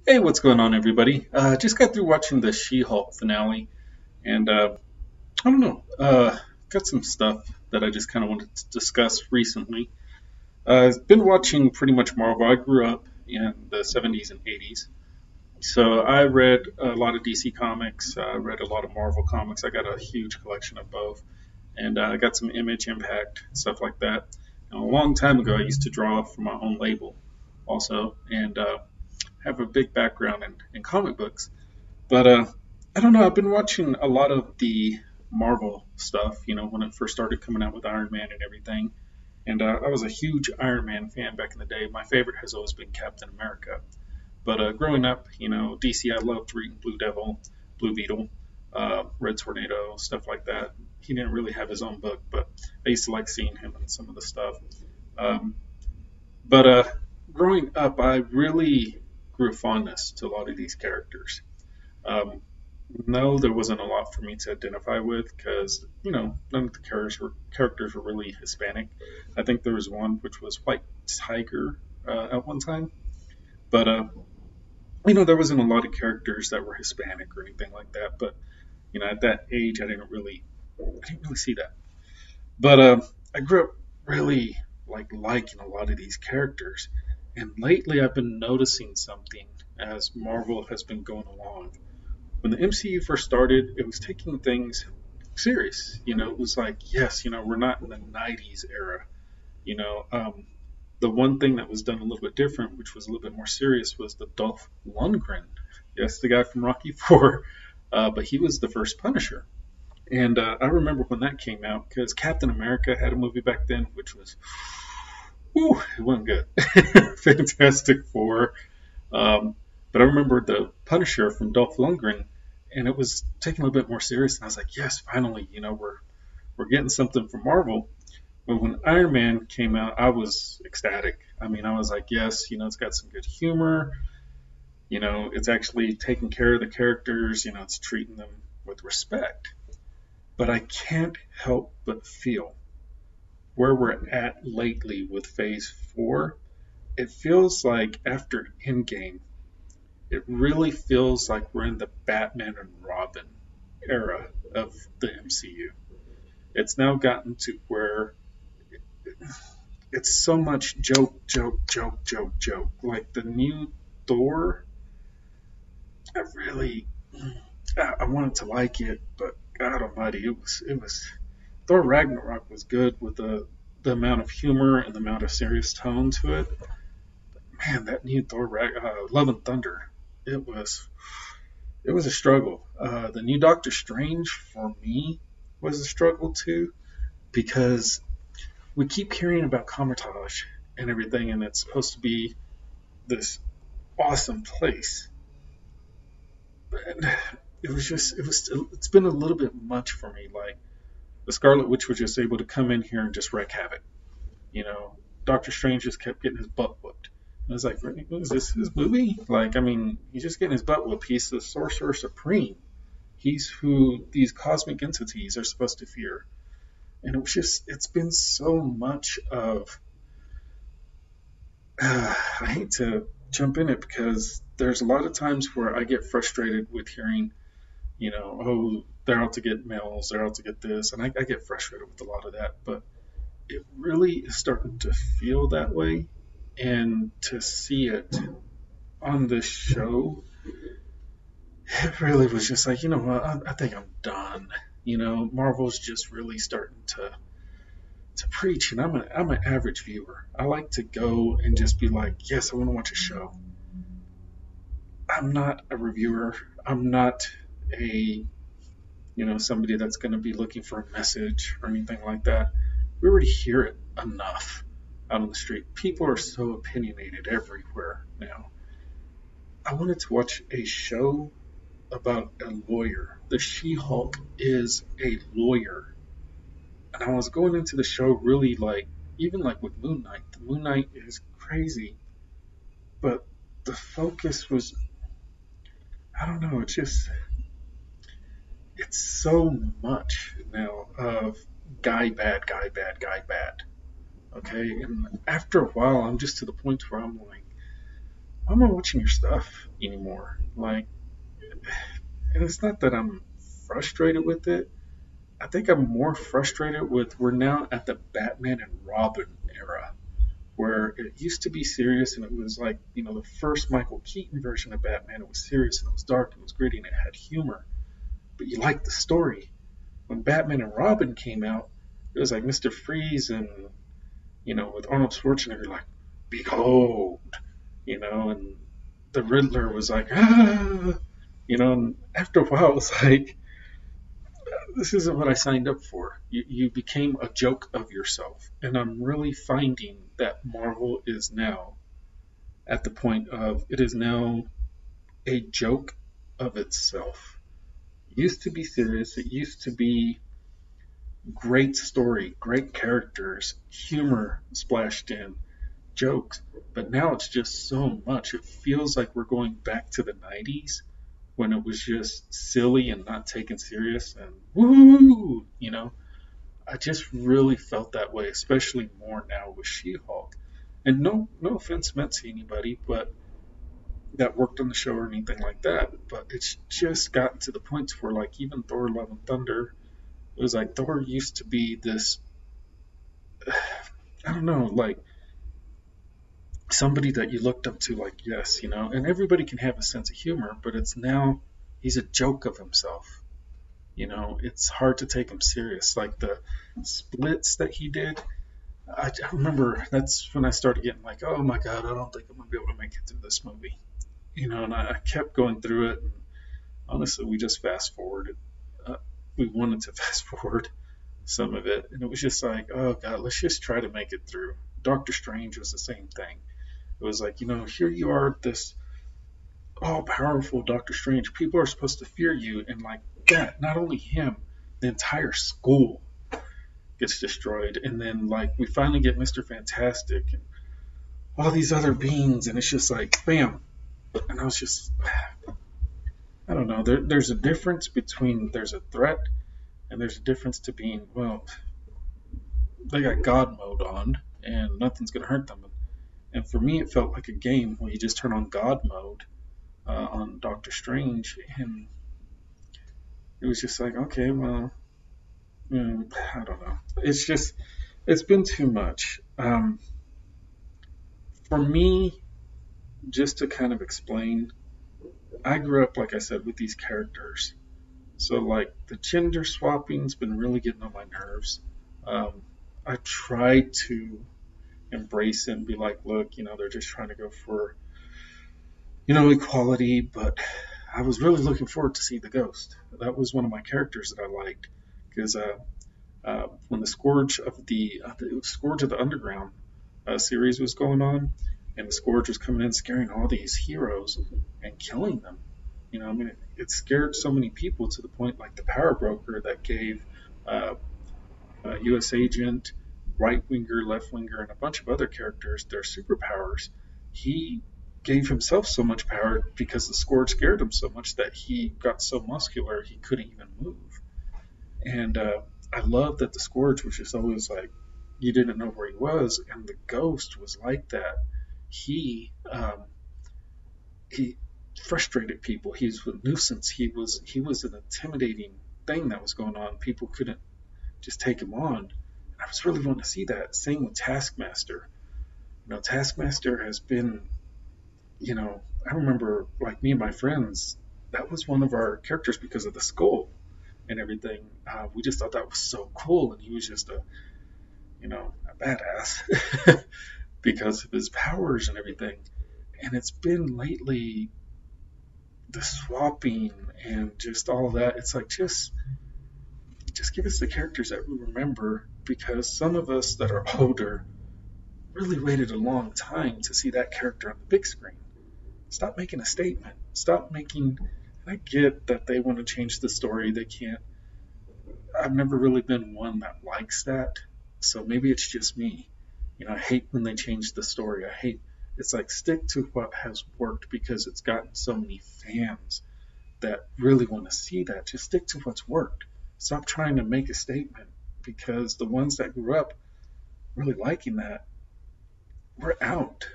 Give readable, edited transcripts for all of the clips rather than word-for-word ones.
Hey, what's going on, everybody? Just got through watching the She-Hulk finale, and I don't know, got some stuff that I just kind of wanted to discuss recently. I've been watching pretty much Marvel. I grew up in the 70s and 80s, so I read a lot of DC comics. I read a lot of Marvel comics. I got a huge collection of both, and I got some Image Impact stuff like that. And a long time ago, I used to draw for my own label, also, and have a big background in comic books. But I don't know. I've been watching a lot of the Marvel stuff. When it first started coming out with Iron Man and everything. And I was a huge Iron Man fan back in the day. My favorite has always been Captain America. But growing up, DC, I loved reading Blue Devil, Blue Beetle, Red Tornado, stuff like that. He didn't really have his own book, but I used to like seeing him in some of the stuff. Um, but growing up, I really grew fondness to a lot of these characters. Um, no, there wasn't a lot for me to identify with because none of the characters were really Hispanic. I think there was one which was White Tiger at one time, but there wasn't a lot of characters that were Hispanic or anything like that. But at that age, I didn't really see that. But I grew up really liking a lot of these characters, and lately I've been noticing something as Marvel has been going along. When the MCU first started, it was taking things serious. It was like, yes, we're not in the 90s era. You know, um, the one thing that was done a little bit different, which was a little bit more serious, was the Dolph Lundgren. Yes, the guy from Rocky Four, but he was the first Punisher. And I remember when that came out because Captain America had a movie back then, which was, whew, it wasn't good. Fantastic Four. Um, but I remember the Punisher from Dolph Lundgren, and it was taken a little bit more serious. And I was like, yes, finally, we're getting something from Marvel. But when Iron Man came out, I was ecstatic. I mean, I was like, yes, it's got some good humor. It's actually taking care of the characters. It's treating them with respect. But I can't help but feel where we're at lately with Phase 4. It feels like after Endgame, it really feels like we're in the Batman and Robin era of the MCU. It's now gotten to where it's so much joke, joke, joke, joke, joke. Like the new Thor, I really, I wanted to like it, but God Almighty, it was Thor Ragnarok was good with the amount of humor and the amount of serious tone to it. Man, that new Love and Thunder, it was it was a struggle. The new Doctor Strange for me was a struggle too because we keep hearing about Comertage and everything, and it's supposed to be this awesome place. And it's been a little bit much for me. Like the Scarlet Witch was just able to come in here and just wreak havoc. You know, Doctor Strange just kept getting his butt whooped. And I was like, is this his movie? Like, I mean, he's just getting his butt whooped. He's the Sorcerer Supreme. He's who these cosmic entities are supposed to fear. And it's been so much of, I hate to jump in it because there's a lot of times where I get frustrated with hearing, oh, they're out to get males, they're out to get this. And I get frustrated with a lot of that. But it really is starting to feel that way. And to see it on this show, it really was just like, what, I think I'm done. Marvel's just really starting to preach, and I'm an average viewer. I like to go and just be like, yes, I want to watch a show. I'm not a reviewer. I'm not a somebody that's going to be looking for a message or anything like that. We already hear it enough out on the street. People are so opinionated everywhere now. I wanted to watch a show about a lawyer. The She-Hulk is a lawyer. And I was going into the show really even like with Moon Knight. The Moon Knight is crazy, but the focus was, I don't know, it's so much now of guy bad, guy bad, guy bad. Okay, and after a while, I'm just to the point where I'm like, why am I watching your stuff anymore? Like, and it's not that I'm frustrated with it. I think I'm more frustrated with we're now at the Batman and Robin era where it used to be serious and it was like, the first Michael Keaton version of Batman, it was serious and it was dark and it was gritty and it had humor, but you liked the story. When Batman and Robin came out, it was like Mr. Freeze and, with Arnold Schwarzenegger, like, behold, and the Riddler was like, ah, and after a while, it's like, this isn't what I signed up for. You became a joke of yourself. And I'm really finding that Marvel is now at the point of it is now a joke of itself. It used to be serious. It used to be great story, great characters, humor splashed in, jokes. But now it's just so much. It feels like we're going back to the 90s when it was just silly and not taken serious and woo, I just really felt that way, especially more now with She-Hulk. And no offense meant to anybody, but that worked on the show or anything like that. But it's just gotten to the point where, like, even Thor: Love and Thunder, it was like Thor used to be this, I don't know, like somebody that you looked up to, like, yes, and everybody can have a sense of humor, but it's now he's a joke of himself. It's hard to take him serious. Like the splits that he did, I remember that's when I started getting like, oh my God, I don't think I'm going to be able to make it through this movie. And I kept going through it. And honestly, we just fast forwarded. We wanted to fast forward some of it. And it was just like, oh God, let's just try to make it through. Doctor Strange was the same thing. It was like, here you are, this all powerful Doctor Strange. People are supposed to fear you. And like that, not only him, the entire school gets destroyed. And then, like, we finally get Mr. Fantastic and all these other beings. And it's just like, bam. And I was just, I don't know. There's a difference between there's a threat and there's a difference to being, well, they got God mode on and nothing's going to hurt them. And for me, it felt like a game where you just turn on God mode on Doctor Strange. And it was just like, okay, well, I don't know. It's been too much. For me, just to kind of explain, I grew up, like I said, with these characters. So, like, the gender swapping's been really getting on my nerves. I tried to embrace it and be like, look, they're just trying to go for, equality, but I was really looking forward to see the Ghost. That was one of my characters that I liked because when the Scourge of the Underground series was going on, and the Scourge was coming in, scaring all these heroes and killing them. It scared so many people to the point, like the Power Broker that gave U.S. Agent, Right Winger, Left Winger, and a bunch of other characters their superpowers. He gave himself so much power because the Scourge scared him so much that he got so muscular he couldn't even move. And I love that the Scourge was just always like, you didn't know where he was, and the Ghost was like that. He frustrated people. He was a nuisance. He was an intimidating thing that was going on. People couldn't just take him on. And I was really wanting to see that. Same with Taskmaster. Taskmaster has been, I remember, like, me and my friends, that was one of our characters because of the skull and everything. We just thought that was so cool, and he was just a badass because of his powers and everything. And it's been lately the swapping and just all that. It's like, just give us the characters that we remember, because some of us that are older really waited a long time to see that character on the big screen. Stop making a statement. Stop making. I get that they want to change the story. They can't. I've never really been one that likes that. So maybe it's just me. I hate when they change the story. It's like, stick to what has worked because it's gotten so many fans that really want to see that. Just stick to what's worked. Stop trying to make a statement, because the ones that grew up really liking that, we're out.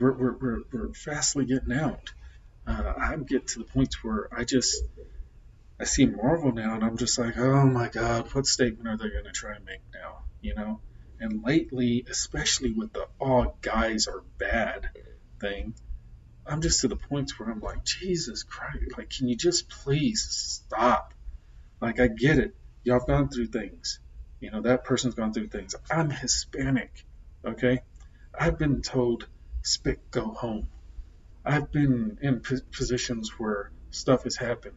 we're fastly getting out. I'm getting to the point where I see Marvel now, and I'm just like, oh my God, what statement are they going to try and make now? You know? And lately, especially with the all guys are bad thing, I'm just to the point where I'm like, Jesus Christ, like, can you just please stop? Like, I get it. Y'all have gone through things. You know, that person's gone through things. I'm Hispanic, okay? I've been told, spit, go home. I've been in positions where stuff has happened.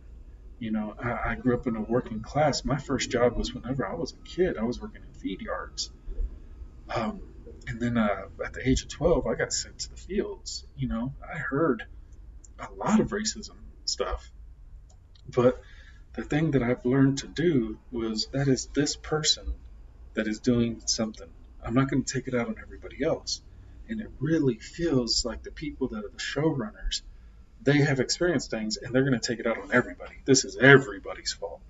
You know, I grew up in a working class. My first job was whenever I was a kid. I was working in feed yards. Um, and then at the age of 12, I got sent to the fields. You know, I heard a lot of racism stuff. But the thing that I've learned to do was that is this person that is doing something. I'm not going to take it out on everybody else. And it really feels like the people that are the showrunners, they have experienced things and they're going to take it out on everybody. This is everybody's fault.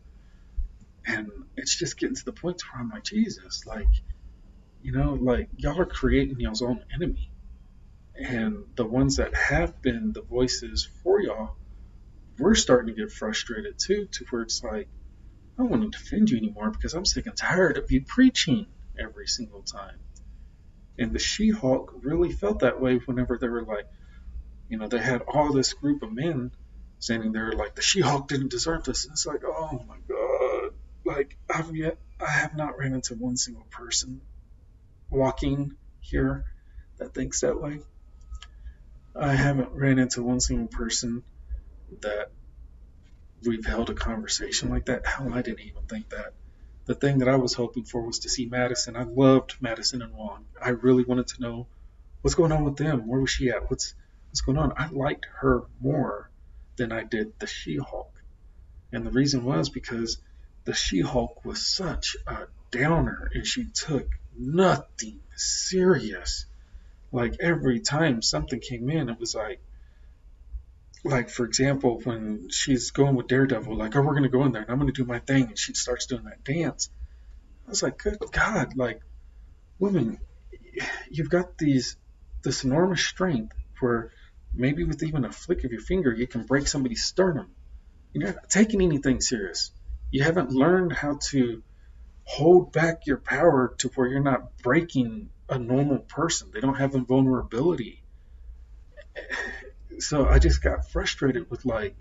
And it's just getting to the point where I'm like, Jesus, like, you know, like y'all are creating y'all's own enemy. And the ones that have been the voices for y'all, we're starting to get frustrated too, to where it's like, I don't want to defend you anymore because I'm sick and tired of you preaching every single time. And the She-Hulk really felt that way whenever they were like, you know, they had all this group of men standing there like, the She-Hulk didn't deserve this. And it's like, oh my God. Like, I have not ran into one single person walking here that thinks that way. I haven't ran into one single person that we've held a conversation like that. Hell, I didn't even think that. The thing that I was hoping for was to see Madison. I loved Madison and Wong. I really wanted to know what's going on with them. Where was she at? What's going on? I liked her more than I did the She-Hulk. And the reason was because the She-Hulk was such a downer and she took nothing serious. Like every time something came in, it was like for example, when she's going with Daredevil, like, oh, we're going to go in there and I'm going to do my thing. And she starts doing that dance. I was like, good God, like, women, you've got this enormous strength where maybe with even a flick of your finger, you can break somebody's sternum. You're not taking anything serious. You haven't learned how to hold back your power to where you're not breaking a normal person. They don't have invulnerability. So I just got frustrated with, like,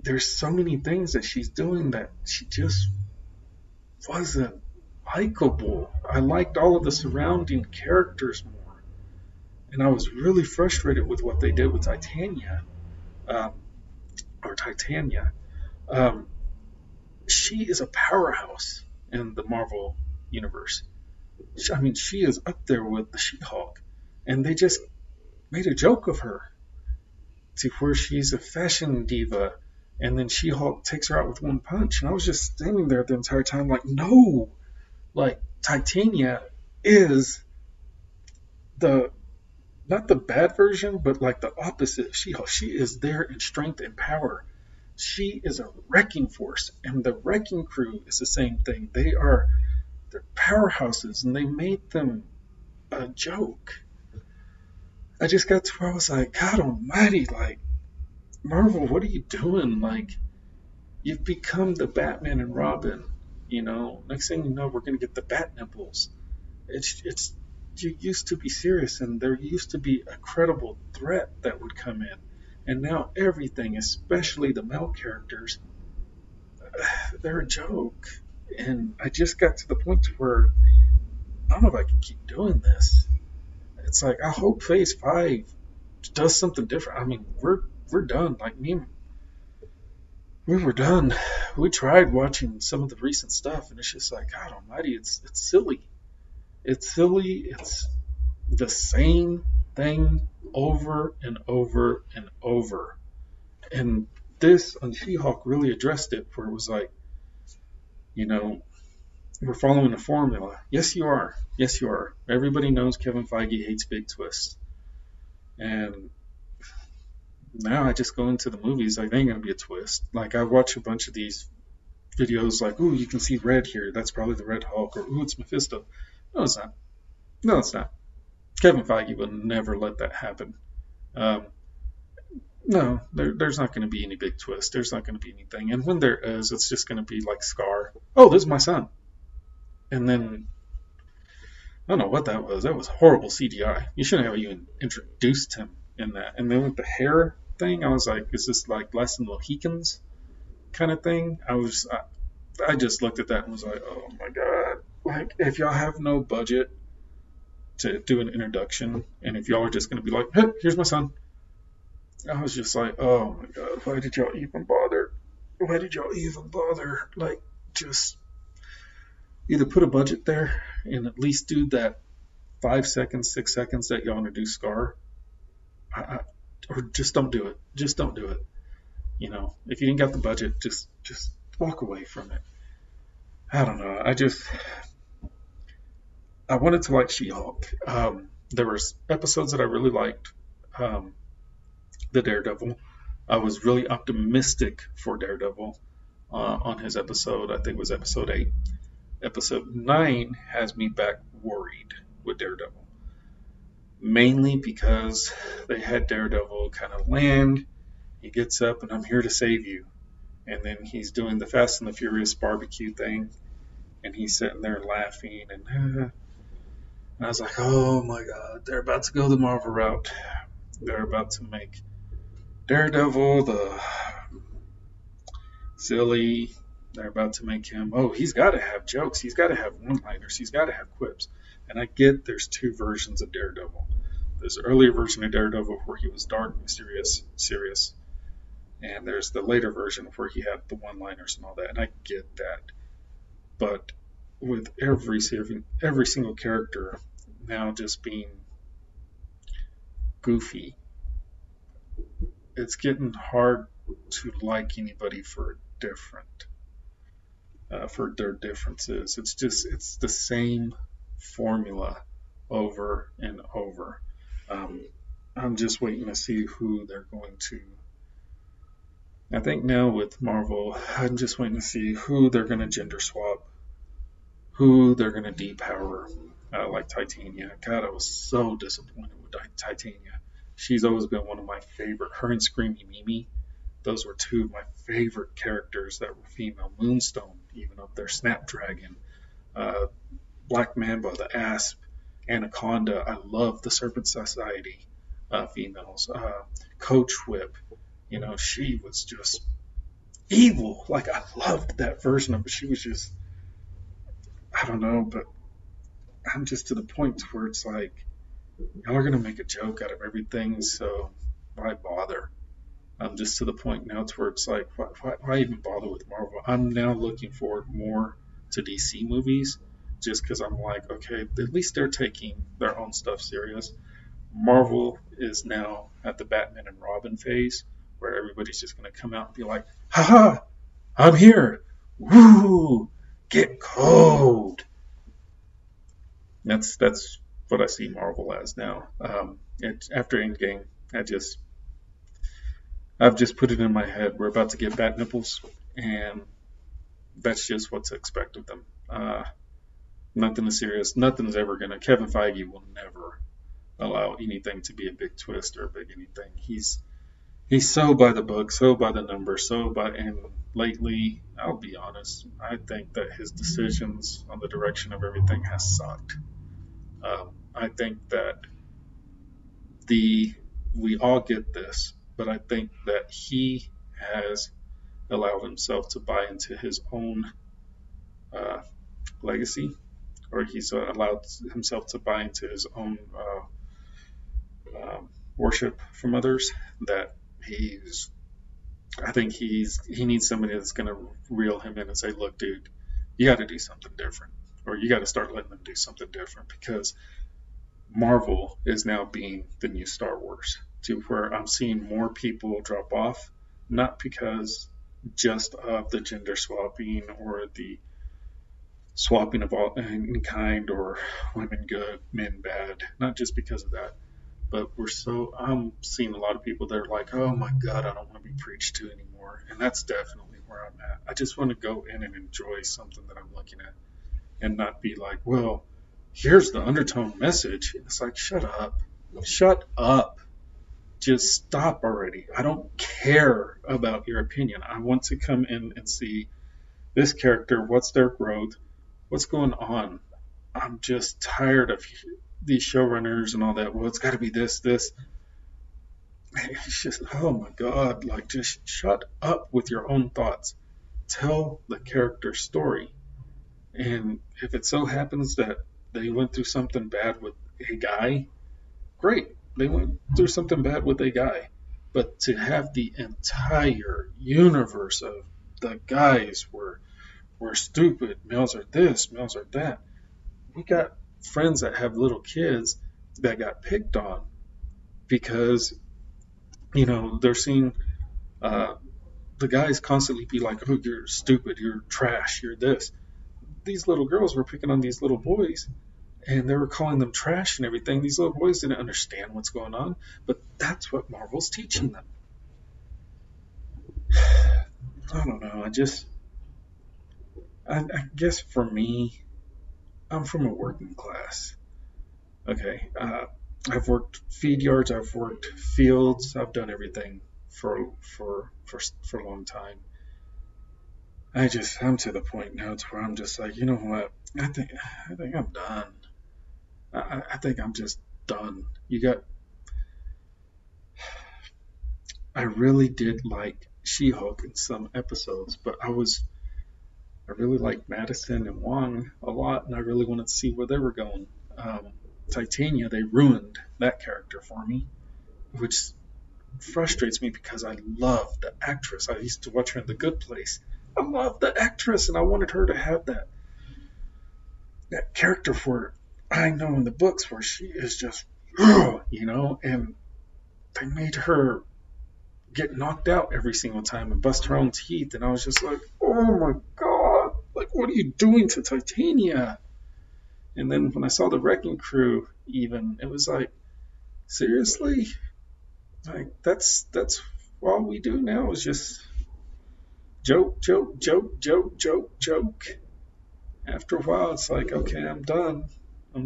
there's so many things that she's doing that she just wasn't likable. I liked all of the surrounding characters more. And I was really frustrated with what they did with Titania. Um, or Titania. Um, she is a powerhouse in the Marvel universe. I mean, she is up there with the She-Hulk. And they just made a joke of her to where she's a fashion diva. And then She-Hulk takes her out with one punch. And I was just standing there the entire time like, no! Like, Titania is not the bad version, but like the opposite of She-Hulk. She is there in strength and power. She is a wrecking force, and the wrecking crew is the same thing. They're powerhouses, and they made them a joke. I just got to where I was like, God almighty, like, Marvel, what are you doing? Like, you've become the Batman and Robin, you know? Next thing you know, we're going to get the Bat nipples. You used to be serious, and there used to be a credible threat that would come in. And now everything, especially the male characters, they're a joke. And I just got to the point where I don't know if I can keep doing this. It's like, I hope Phase 5 does something different. I mean, we're done. Like, we were done. We tried watching some of the recent stuff, and it's just like, God almighty, it's silly. It's silly. It's the same thing over and over and over. And this on She-Hulk really addressed it, where it was like, you know, we're following a formula. Yes, you are. Yes, you are. Everybody knows Kevin Feige hates big twists. And now I just go into the movies like, there ain't going to be a twist. Like, I watch a bunch of these videos like, ooh, you can see red here. That's probably the Red Hulk. Or, ooh, it's Mephisto. No, it's not. No, it's not. Kevin Feige will never let that happen. Um, no, there's not going to be any big twist. There's not going to be anything. And when there is, it's just going to be like Scar. Oh, this is my son. And then, I don't know what that was. That was horrible CGI. You shouldn't have even introduced him in that. And then with the hair thing, I was like, is this like less than Mohicans kind of thing? I just looked at that and was like, oh my God. Like, if y'all have no budget to do an introduction, and if y'all are just going to be like, hey, here's my son. I was just like, oh my God, why did y'all even bother? Why did y'all even bother? Like, just either put a budget there and at least do that 5 seconds, 6 seconds that y'all introduce Scar, or just don't do it. Just don't do it. You know, if you didn't got the budget, just walk away from it. I don't know. I wanted to like She-Hulk. There were episodes that I really liked. The Daredevil. I was really optimistic for Daredevil on his episode. I think it was episode 8. Episode 9 has me back worried with Daredevil. Mainly because they had Daredevil kind of land. He gets up and I'm here to save you. And then he's doing the Fast and the Furious barbecue thing. And he's sitting there laughing. And I was like, oh my God, they're about to go the Marvel route. They're about to make Daredevil the silly. They're about to make him, oh, he's got to have jokes. He's got to have one-liners. He's got to have quips. And I get there's 2 versions of Daredevil. There's the earlier version of Daredevil where he was dark, mysterious, serious. And there's the later version where he had the one-liners and all that. And I get that. But with every single character now just being goofy, it's getting hard to like anybody for their differences. It's the same formula over and over. I'm just waiting to see who they're going to. I think now with Marvel, I'm just waiting to see who they're going to gender swap, who they're going to depower, like Titania. God, I was so disappointed with Titania. She's always been one of my favorite. Her and Screamy Mimi, those were 2 of my favorite characters that were female. Moonstone, even up there, Snapdragon, Black Mamba, the Asp, Anaconda. I love the Serpent Society females. Coach Whip, you know, she was just evil. Like, I loved that version of her. She was just, I don't know, but I'm just to the point where it's like, y'all are going to make a joke out of everything, so why bother? I'm just to the point now to where it's like, why even bother with Marvel? I'm now looking forward more to DC movies, just because I'm like, okay, at least they're taking their own stuff serious. Marvel is now at the Batman and Robin phase, where everybody's just going to come out and be like, haha, I'm here, woo, get cold. That's what I see Marvel as now. After Endgame, I've just put it in my head. We're about to get bat nipples, and that's just what's expected of them. Nothing is serious. Nothing's ever gonna. Kevin Feige will never allow anything to be a big twist or a big anything. He's so by the book, so by the numbers, and lately, I'll be honest, I think that his decisions on the direction of everything has sucked. I think that we all get this, but I think that he has allowed himself to buy into his own legacy, or he's allowed himself to buy into his own worship from others. That I think he needs somebody that's going to reel him in and say, look, dude, you got to do something different, or you got to start letting them do something different, because Marvel is now being the new Star Wars, to where I'm seeing more people drop off, not because just of the gender swapping or the swapping of all any kind, or women good, men bad, not just because of that, but I'm seeing a lot of people that are like, oh my God, I don't want to be preached to anymore. And that's definitely where I'm at. I just want to go in and enjoy something that I'm looking at, and not be like, well, here's the undertone message. It's like, shut up. Shut up. Just stop already. I don't care about your opinion. I want to come in and see this character, what's their growth, what's going on. I'm just tired of these showrunners and all that. Well, it's got to be this. It's just, oh my God, like just shut up with your own thoughts. Tell the character story. And if it so happens that they went through something bad with a guy, great. They went through something bad with a guy. But to have the entire universe of the guys were stupid, males are this, males are that. We got friends that have little kids that got picked on because, they're seeing the guys constantly be like, oh, you're stupid, you're trash, you're this. These little girls were picking on these little boys and they were calling them trash and everything. These little boys didn't understand what's going on, but that's what Marvel's teaching them. I don't know. I guess for me, I'm from a working class. Okay, I've worked feed yards, I've worked fields, I've done everything for a long time. I'm to the point now to where I'm just like, you know what? I think I'm done. I think I'm just done. I really did like She-Hulk in some episodes, but I really liked Madison and Wong a lot, and I really wanted to see where they were going. Titania, they ruined that character for me, which frustrates me because I love the actress. I used to watch her in The Good Place. I love the actress, and I wanted her to have that character for her. I know in the books where she is just, and they made her get knocked out every single time and bust her own teeth, and I was just like, oh my God, like what are you doing to Titania? And then when I saw the Wrecking Crew, even it was like, seriously, like that's all we do now is just joke. After a while, it's like, okay, I'm done. I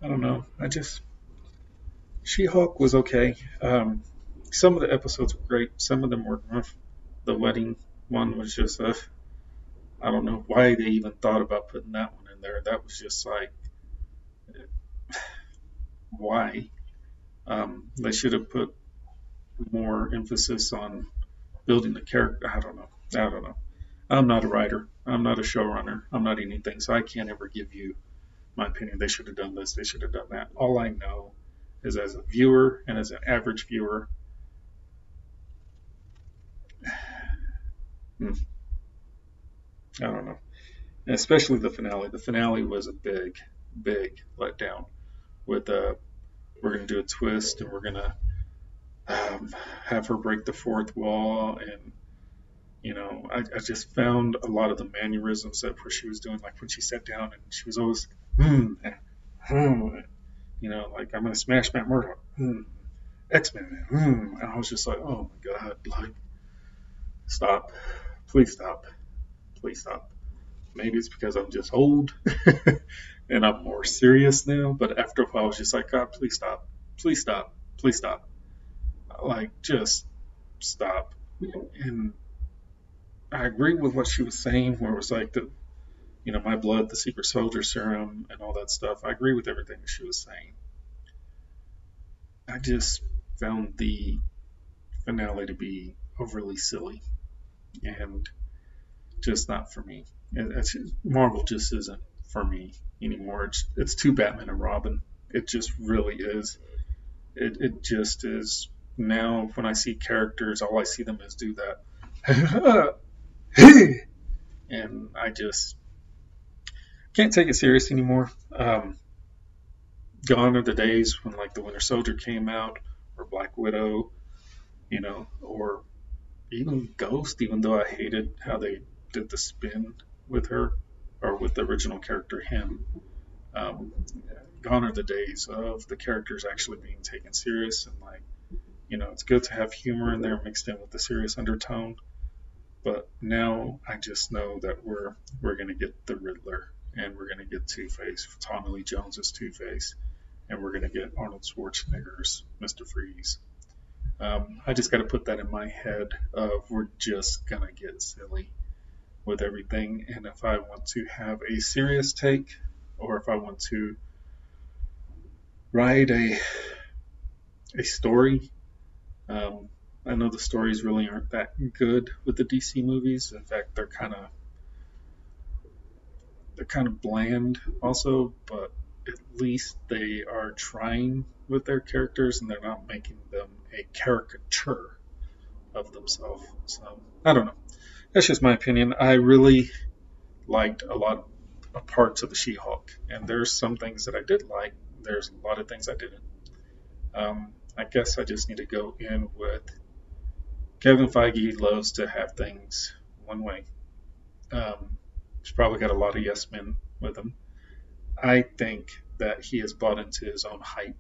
don't know. She-Hulk was okay. Some of the episodes were great. Some of them were rough. The wedding one was just, I don't know why they even thought about putting that one in there. That was just like, why? They should have put more emphasis on building the character. I don't know. I'm not a writer. I'm not a showrunner. I'm not anything, so I can't ever give you my opinion. They should have done this. They should have done that. All I know is as a viewer and as an average viewer, I don't know. And especially the finale. The finale was a big letdown. With we're gonna do a twist and we're gonna have her break the fourth wall, and I just found a lot of the mannerisms that where she was doing, like when she sat down and she was always like I'm gonna smash Matt Murdock, X-Men, and I was just like, oh my God, like stop, please stop. Maybe it's because I'm just old and I'm more serious now, but after a while I was just like, God, please stop, like just stop. And I agree with what she was saying, where it was like my blood, the secret soldier serum, and all that stuff. I agree with everything that she was saying. I just found the finale to be overly silly and just not for me. Marvel just isn't for me anymore. It's too Batman and Robin. It just really is. It just is. Now when I see characters, all I see them is do that. And I just can't take it serious anymore. Gone are the days when like the Winter Soldier came out, or Black Widow, or even Ghost, even though I hated how they did the spin with her, or with the original character, him. Gone are the days of the characters actually being taken serious, and like, it's good to have humor in there mixed in with the serious undertone. But now I just know that we're gonna get the Riddler, and we're going to get Two-Face, Tommy Lee Jones's Two-Face, and we're going to get Arnold Schwarzenegger's Mr. Freeze. I just got to put that in my head of we're just going to get silly with everything. And if I want to have a serious take, or if I want to write a story, I know the stories really aren't that good with the DC movies. In fact, they're kind of bland also, but at least they are trying with their characters and they're not making them a caricature of themselves. So I don't know. That's just my opinion. I really liked a lot of parts of the She-Hulk, and there's some things that I did like. There's a lot of things I didn't. I guess I just need to go in with Kevin Feige loves to have things one way. He's probably got a lot of yes men with him. I think that he has bought into his own hype.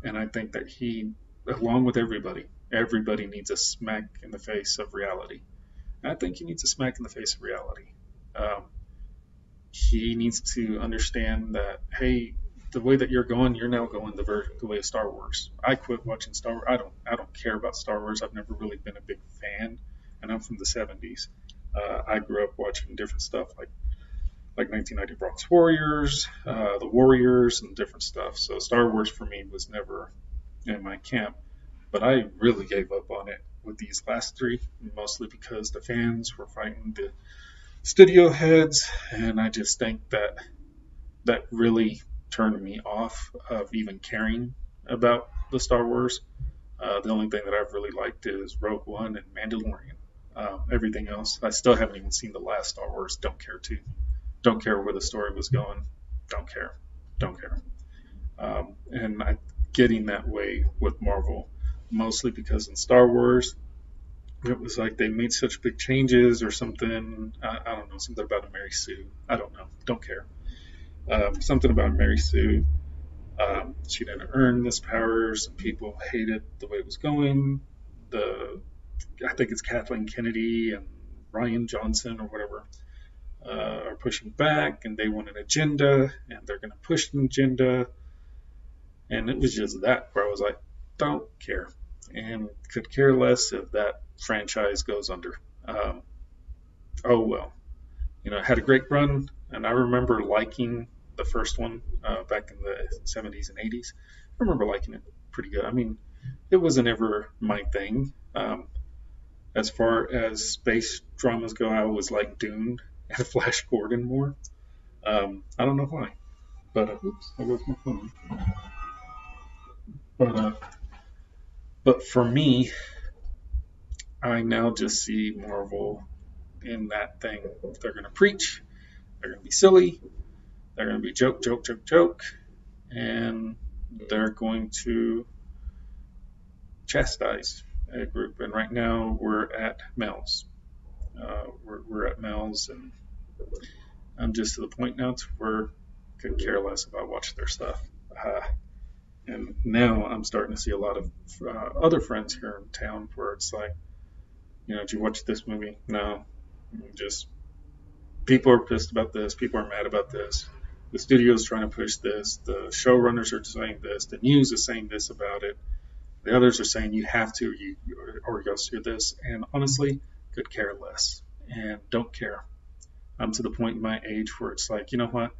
And I think that he, along with everybody needs a smack in the face of reality. And I think he needs a smack in the face of reality. He needs to understand that, hey, the way that you're now going the way of Star Wars. I quit watching Star Wars. I don't care about Star Wars. I've never really been a big fan, and I'm from the 70s. I grew up watching different stuff like 1990 Bronx Warriors, the Warriors, and different stuff. So Star Wars for me was never in my camp, but I really gave up on it with these last three, mostly because the fans were fighting the studio heads, and I just think that really turned me off of even caring about the Star Wars. The only thing that I've really liked is Rogue One and Mandalorian. Everything else, I still haven't even seen the last Star Wars. Don't care to. Don't care where the story was going. Don't care. Don't care. And I'm getting that way with Marvel, mostly because in Star Wars, it was like they made such big changes or something. I don't know, something about a Mary Sue. I don't know. Don't care. Something about Mary Sue. She didn't earn this power. Some people hated the way it was going. I think it's Kathleen Kennedy and Ryan Johnson or whatever are pushing back, and they want an agenda, and they're going to push an agenda. And it was just that where I was like, don't care, and could care less if that franchise goes under. Oh well, it had a great run, and I remember liking the first one back in the 70s and 80s. I remember liking it pretty good. I mean, it wasn't ever my thing. As far as space dramas go, I always liked Dune and Flash Gordon more. I don't know why, but oops, there goes my phone. But for me, I now just see Marvel in that thing. They're going to preach. They're going to be silly. They're going to be joke, and they're going to chastise a group. And right now we're at Mel's. We're at Mel's, and I'm just to the point now to where I could care less if I watch their stuff. And now I'm starting to see a lot of other friends here in town where it's like, did you watch this movie? No. Just people are pissed about this. People are mad about this. The studio's trying to push this. The showrunners are saying this. The news is saying this about it. The others are saying you have to or go through this. And honestly, could care less and don't care. I'm to the point in my age where it's like, you know what?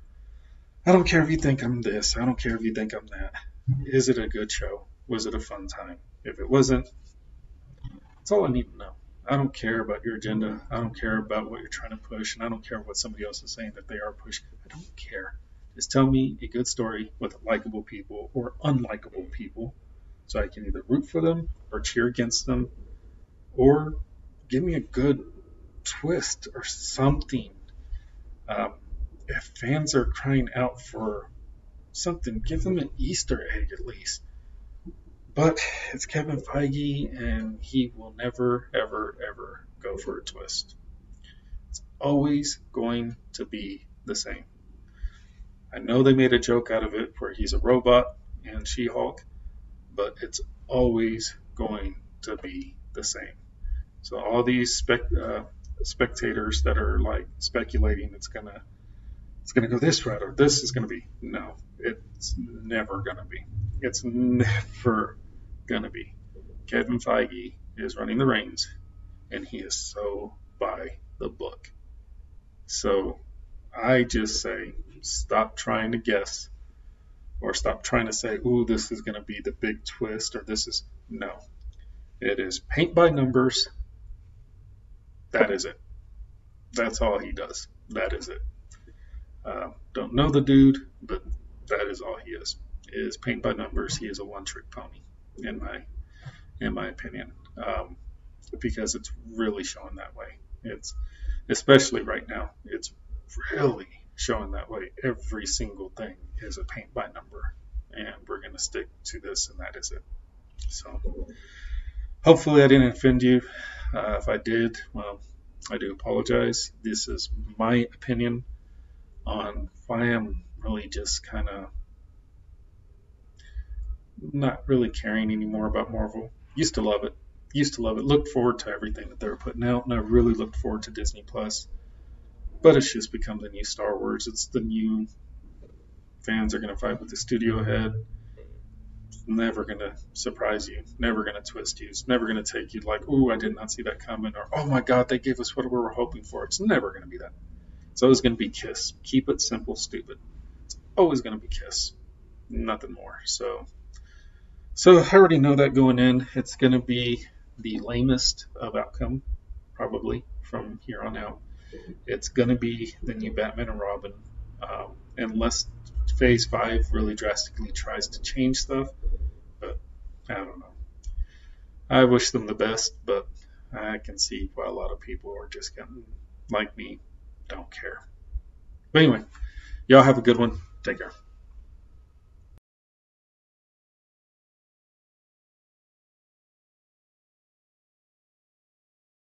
I don't care if you think I'm this. I don't care if you think I'm that. Is it a good show? Was it a fun time? If it wasn't, that's all I need to know. I don't care about your agenda. I don't care about what you're trying to push. And I don't care what somebody else is saying that they are pushing. I don't care. Just tell me a good story with likable people or unlikable people so I can either root for them or cheer against them, or give me a good twist or something. If fans are crying out for something, give them an Easter egg at least. But it's Kevin Feige, and he will never, ever, ever go for a twist. It's always going to be the same. I know they made a joke out of it where he's a robot and She-Hulk, but it's always going to be the same. So all these spectators that are like speculating it's going to it's going to go this route or this is going to be. No, it's never going to be. It's never going to be. Kevin Feige is running the reins, and he is so by the book. So I just say, stop trying to guess, or stop trying to say, ooh, this is going to be the big twist, or this is, no. It is paint by numbers. That is it. That's all he does. That is it. Don't know the dude, but that is all he is paint by numbers. He is a one-trick pony, in my opinion, because it's really showing that way. It's especially right now. It's really showing that way. Every single thing is a paint by number, and we're going to stick to this, and that is it. So hopefully I didn't offend you. If I did, well, I do apologize. This is my opinion on why I'm really just kind of not really caring anymore about Marvel. Used to love it. Looked forward to everything that they were putting out, and I really looked forward to Disney Plus. But it's just become the new Star Wars. It's the new, fans are going to fight with the studio head. It's never going to surprise you. Never going to twist you. It's never going to take you like, ooh, I did not see that coming, or oh my God, they gave us what we were hoping for. It's never going to be that. It's always going to be Kiss. Keep it simple, stupid. It's always going to be Kiss. Nothing more. So I already know that going in. It's going to be the lamest of outcome, probably, from here on out. It's going to be the new Batman and Robin, unless Phase 5 really drastically tries to change stuff. But I don't know. I wish them the best, but I can see why a lot of people are just getting, like me, don't care. But anyway, y'all have a good one. Take care.